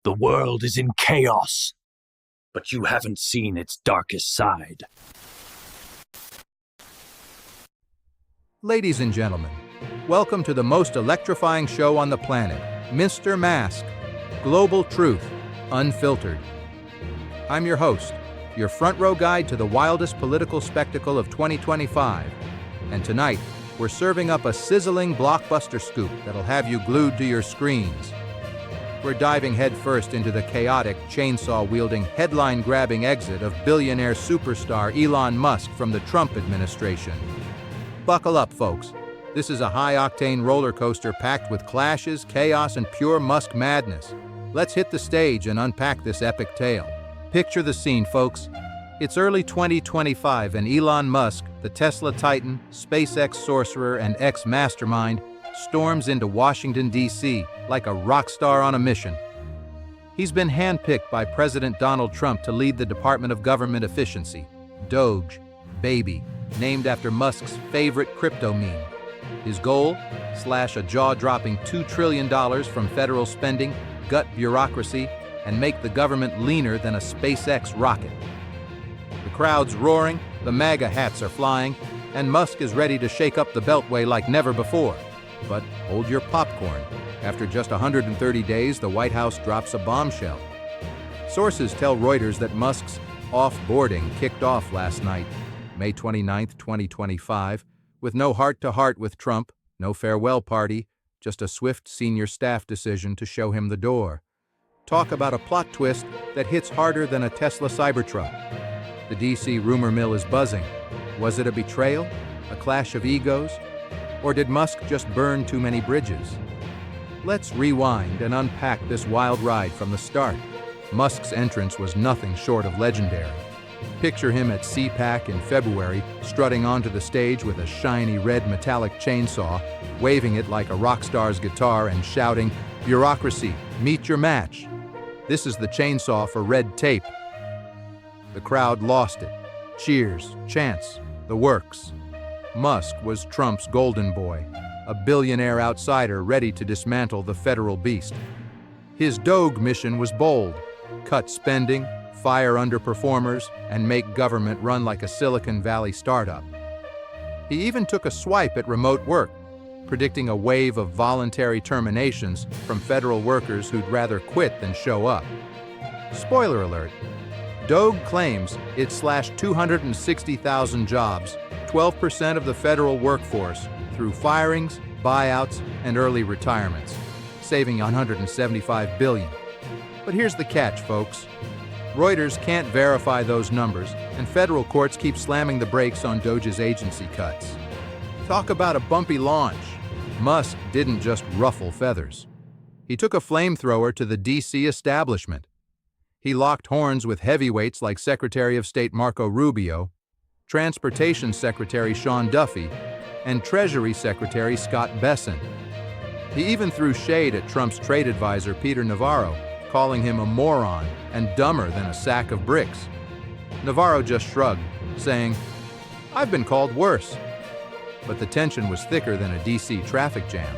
The world is in chaos, but you haven't seen its darkest side. Ladies and gentlemen, welcome to the most electrifying show on the planet, Mr. Mask, Global Truth, Unfiltered. I'm your host, your front row guide to the wildest political spectacle of 2025. And tonight, we're serving up a sizzling blockbuster scoop that'll have you glued to your screens. We're diving headfirst into the chaotic, chainsaw-wielding, headline-grabbing exit of billionaire superstar Elon Musk from the Trump administration. Buckle up, folks. This is a high-octane roller coaster packed with clashes, chaos, and pure Musk madness. Let's hit the stage and unpack this epic tale. Picture the scene, folks. It's early 2025 and Elon Musk, the Tesla titan, SpaceX sorcerer, and ex-mastermind, storms into Washington, D.C. like a rock star on a mission. He's been handpicked by President Donald Trump to lead the Department of Government Efficiency, Doge, Baby, named after Musk's favorite crypto meme. His goal? Slash a jaw-dropping $2 trillion from federal spending, gut bureaucracy, and make the government leaner than a SpaceX rocket. The crowd's roaring, the MAGA hats are flying, and Musk is ready to shake up the Beltway like never before. But hold your popcorn. After just 130 days, the White House drops a bombshell. Sources tell Reuters that Musk's off-boarding kicked off last night, May 29, 2025, with no heart-to-heart with Trump, no farewell party, just a swift senior staff decision to show him the door. Talk about a plot twist that hits harder than a Tesla Cybertruck. The D.C. rumor mill is buzzing. Was it a betrayal? A clash of egos? Or did Musk just burn too many bridges? Let's rewind and unpack this wild ride from the start. Musk's entrance was nothing short of legendary. Picture him at CPAC in February, strutting onto the stage with a shiny red metallic chainsaw, waving it like a rock star's guitar and shouting, "Bureaucracy, meet your match." This is the chainsaw for red tape. The crowd lost it. Cheers, chants, the works. Musk was Trump's golden boy, a billionaire outsider ready to dismantle the federal beast. His Doge mission was bold: cut spending, fire underperformers, and make government run like a Silicon Valley startup. He even took a swipe at remote work, predicting a wave of voluntary terminations from federal workers who'd rather quit than show up. Spoiler alert, Doge claims it slashed 260,000 jobs, 12% of the federal workforce, through firings, buyouts, and early retirements, saving $175 billion. But here's the catch, folks. Reuters can't verify those numbers, and federal courts keep slamming the brakes on Doge's agency cuts. Talk about a bumpy launch. Musk didn't just ruffle feathers. He took a flamethrower to the D.C. establishment. He locked horns with heavyweights like Secretary of State Marco Rubio, Transportation Secretary Sean Duffy, and Treasury Secretary Scott Bessent. He even threw shade at Trump's trade advisor Peter Navarro, calling him a moron and dumber than a sack of bricks. Navarro just shrugged, saying, "I've been called worse." But the tension was thicker than a D.C. traffic jam.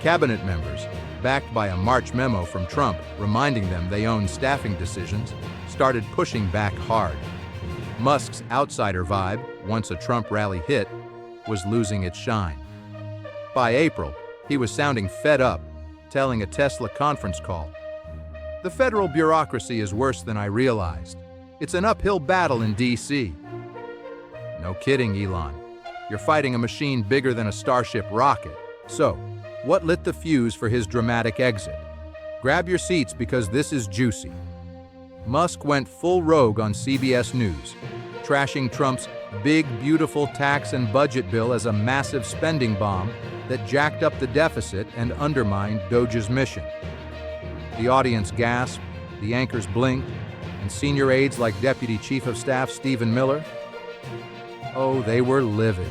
Cabinet members, backed by a March memo from Trump reminding them they own staffing decisions, started pushing back hard. Musk's outsider vibe, once a Trump rally hit, was losing its shine. By April, he was sounding fed up, telling a Tesla conference call, "The federal bureaucracy is worse than I realized. It's an uphill battle in D.C." No kidding, Elon. You're fighting a machine bigger than a Starship rocket. So, what lit the fuse for his dramatic exit? Grab your seats because this is juicy. Musk went full rogue on CBS News, trashing Trump's big, beautiful tax and budget bill as a massive spending bomb that jacked up the deficit and undermined Doge's mission. The audience gasped, the anchors blinked, and senior aides like Deputy Chief of Staff Stephen Miller, oh, they were livid.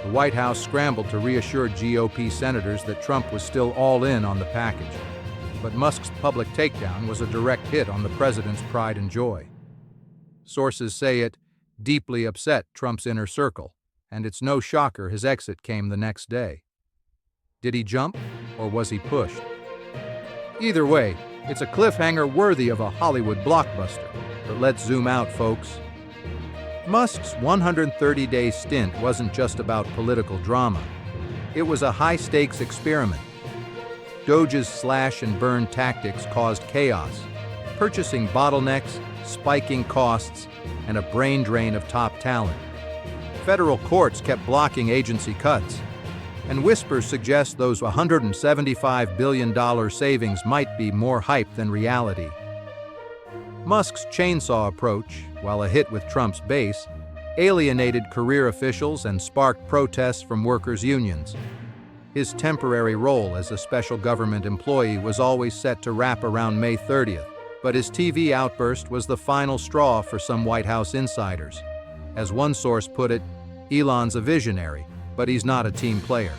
The White House scrambled to reassure GOP senators that Trump was still all in on the package. But Musk's public takedown was a direct hit on the president's pride and joy. Sources say it deeply upset Trump's inner circle, and it's no shocker his exit came the next day. Did he jump, or was he pushed? Either way, it's a cliffhanger worthy of a Hollywood blockbuster. But let's zoom out, folks. Musk's 130-day stint wasn't just about political drama. It was a high-stakes experiment. Doge's slash-and-burn tactics caused chaos, purchasing bottlenecks, spiking costs, and a brain drain of top talent. Federal courts kept blocking agency cuts, and whispers suggest those $175 billion savings might be more hype than reality. Musk's chainsaw approach, while a hit with Trump's base, alienated career officials and sparked protests from workers' unions. His temporary role as a special government employee was always set to wrap around May 30th, but his TV outburst was the final straw for some White House insiders. As one source put it, Elon's a visionary, but he's not a team player.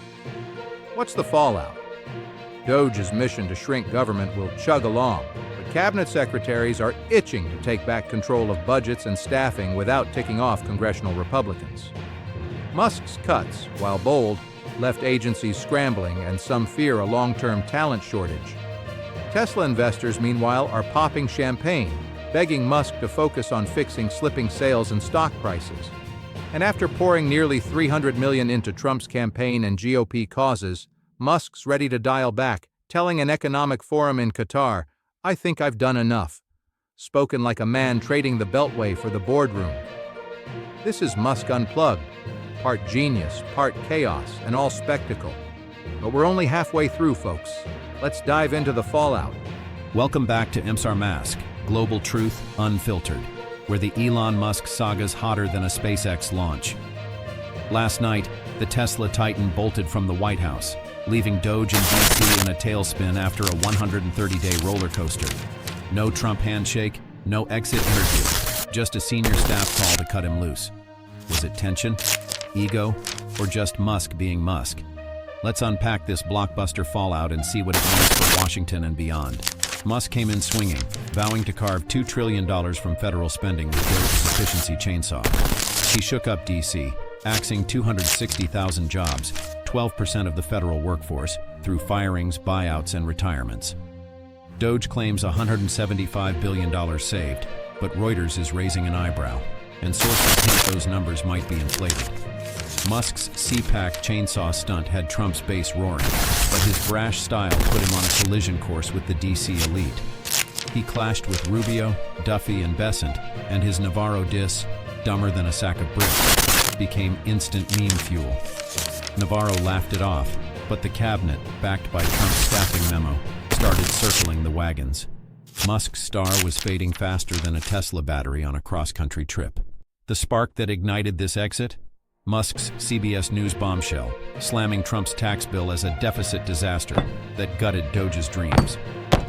What's the fallout? Doge's mission to shrink government will chug along, but cabinet secretaries are itching to take back control of budgets and staffing without ticking off congressional Republicans. Musk's cuts, while bold, left agencies scrambling and some fear a long-term talent shortage. Tesla investors, meanwhile, are popping champagne, begging Musk to focus on fixing slipping sales and stock prices. And after pouring nearly $300 million into Trump's campaign and GOP causes, Musk's ready to dial back, telling an economic forum in Qatar, "I think I've done enough." Spoken like a man trading the Beltway for the boardroom. This is Musk Unplugged, part genius, part chaos, and all spectacle. But we're only halfway through, folks. Let's dive into the fallout. Welcome back to Mr. Mask, Global Truth Unfiltered, where the Elon Musk saga's hotter than a SpaceX launch. Last night, the Tesla titan bolted from the White House, leaving Doge and DC in a tailspin after a 130-day roller coaster. No Trump handshake, no exit interview, just a senior staff call to cut him loose. Was it tension, ego, or just Musk being Musk? Let's unpack this blockbuster fallout and see what it means for Washington and beyond. Musk came in swinging, vowing to carve $2 trillion from federal spending with Doge's efficiency chainsaw. He shook up DC, axing 260,000 jobs, 12% of the federal workforce, through firings, buyouts, and retirements. Doge claims $175 billion saved, but Reuters is raising an eyebrow, and sources hint those numbers might be inflated. Musk's CPAC chainsaw stunt had Trump's base roaring, but his brash style put him on a collision course with the DC elite. He clashed with Rubio, Duffy, and Besant, and his Navarro diss, "dumber than a sack of bricks," became instant meme fuel. Navarro laughed it off, but the cabinet, backed by Trump's staffing memo, started circling the wagons. Musk's star was fading faster than a Tesla battery on a cross-country trip. The spark that ignited this exit? Musk's CBS News bombshell, slamming Trump's tax bill as a deficit disaster that gutted Doge's dreams.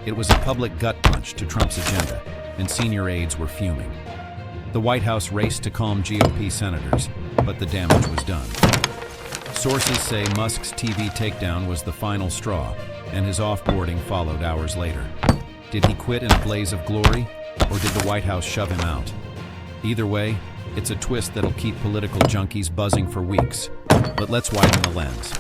It was a public gut punch to Trump's agenda, and senior aides were fuming. The White House raced to calm GOP senators, but the damage was done. Sources say Musk's TV takedown was the final straw, and his offboarding followed hours later. Did he quit in a blaze of glory, or did the White House shove him out? Either way, it's a twist that'll keep political junkies buzzing for weeks. But let's widen the lens.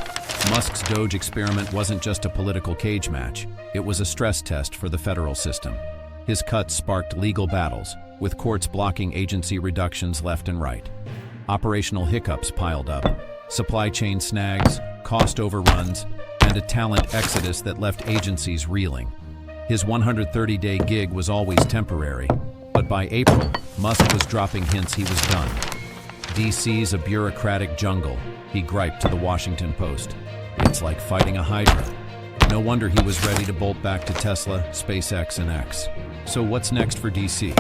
Musk's Doge experiment wasn't just a political cage match. It was a stress test for the federal system. His cuts sparked legal battles, with courts blocking agency reductions left and right. Operational hiccups piled up, supply chain snags, cost overruns, and a talent exodus that left agencies reeling. His 130-day gig was always temporary, but by April, Musk was dropping hints he was done. DC's a bureaucratic jungle, he griped to the Washington Post. It's like fighting a hydra. No wonder he was ready to bolt back to Tesla, SpaceX, and X. So what's next for DC?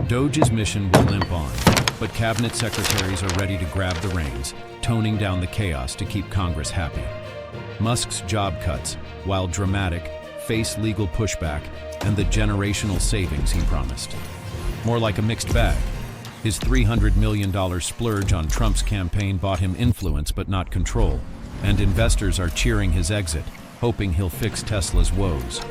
Doge's mission will limp on, but cabinet secretaries are ready to grab the reins, toning down the chaos to keep Congress happy. Musk's job cuts, while dramatic, face legal pushback and the generational savings he promised. More like a mixed bag. His $300 million splurge on Trump's campaign bought him influence but not control, and investors are cheering his exit, hoping he'll fix Tesla's woes.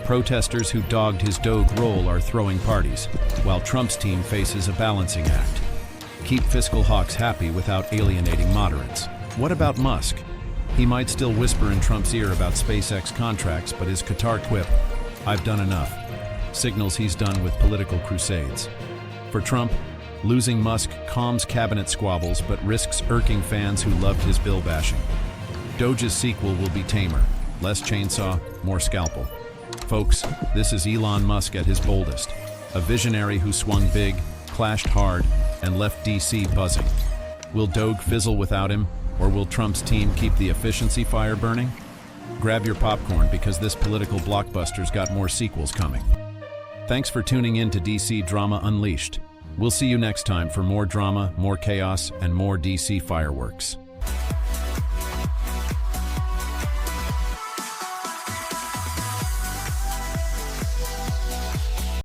Protesters who dogged his Doge role are throwing parties, while Trump's team faces a balancing act. Keep fiscal hawks happy without alienating moderates. What about Musk? He might still whisper in Trump's ear about SpaceX contracts, but his Qatar quip, "I've done enough," signals he's done with political crusades. For Trump, losing Musk calms cabinet squabbles but risks irking fans who loved his bill bashing. Doge's sequel will be tamer, less chainsaw, more scalpel. Folks, this is Elon Musk at his boldest, a visionary who swung big, clashed hard, and left DC buzzing. Will Doge fizzle without him, or will Trump's team keep the efficiency fire burning? Grab your popcorn because this political blockbuster's got more sequels coming. Thanks for tuning in to DC Drama Unleashed. We'll see you next time for more drama, more chaos, and more DC fireworks.